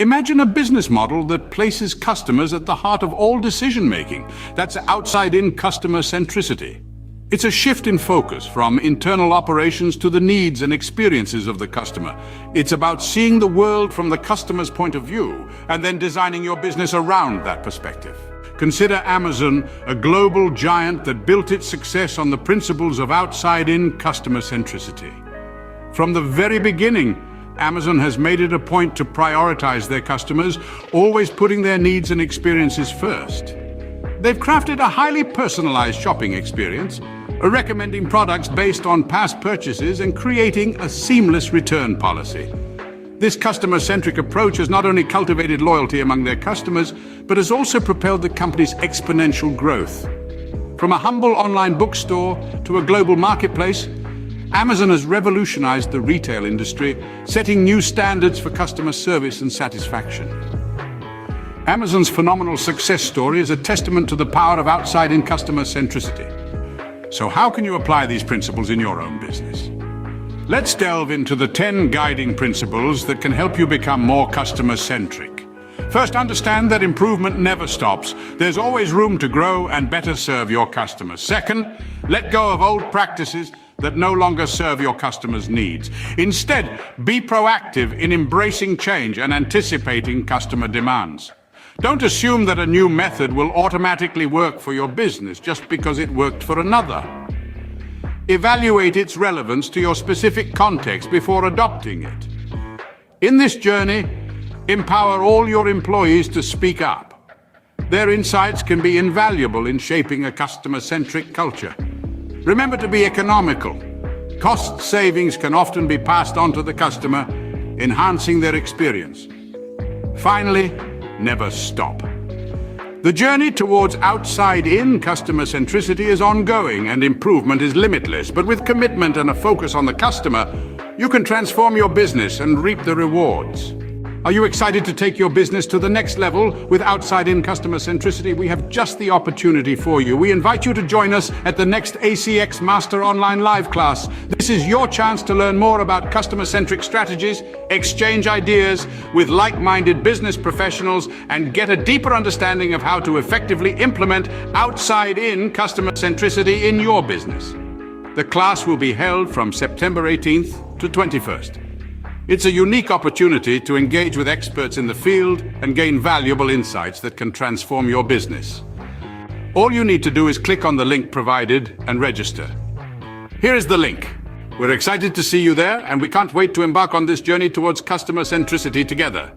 Imagine a business model that places customers at the heart of all decision-making. That's outside-in customer centricity. It's a shift in focus from internal operations to the needs and experiences of the customer. It's about seeing the world from the customer's point of view and then designing your business around that perspective. Consider Amazon, a global giant that built its success on the principles of outside-in customer centricity. From the very beginning, Amazon has made it a point to prioritize their customers, always putting their needs and experiences first. They've crafted a highly personalized shopping experience, recommending products based on past purchases and creating a seamless return policy. This customer-centric approach has not only cultivated loyalty among their customers, but has also propelled the company's exponential growth. From a humble online bookstore to a global marketplace, Amazon has revolutionized the retail industry, setting new standards for customer service and satisfaction. Amazon's phenomenal success story is a testament to the power of outside-in customer centricity. So how can you apply these principles in your own business? Let's delve into the 10 guiding principles that can help you become more customer-centric. First, understand that improvement never stops. There's always room to grow and better serve your customers. Second, let go of old practices that no longer serve your customers' needs. Instead, be proactive in embracing change and anticipating customer demands. Don't assume that a new method will automatically work for your business just because it worked for another. Evaluate its relevance to your specific context before adopting it. In this journey, empower all your employees to speak up. Their insights can be invaluable in shaping a customer-centric culture. Remember to be economical. Cost savings can often be passed on to the customer, enhancing their experience. Finally, never stop. The journey towards outside-in customer centricity is ongoing and improvement is limitless, but with commitment and a focus on the customer, you can transform your business and reap the rewards. Are you excited to take your business to the next level with outside-in customer centricity? We have just the opportunity for you. We invite you to join us at the next ACX Master Online Live class. This is your chance to learn more about customer-centric strategies, exchange ideas with like-minded business professionals, and get a deeper understanding of how to effectively implement outside-in customer centricity in your business. The class will be held from September 18th to 21st. It's a unique opportunity to engage with experts in the field and gain valuable insights that can transform your business. All you need to do is click on the link provided and register. Here is the link. We're excited to see you there, and we can't wait to embark on this journey towards customer centricity together.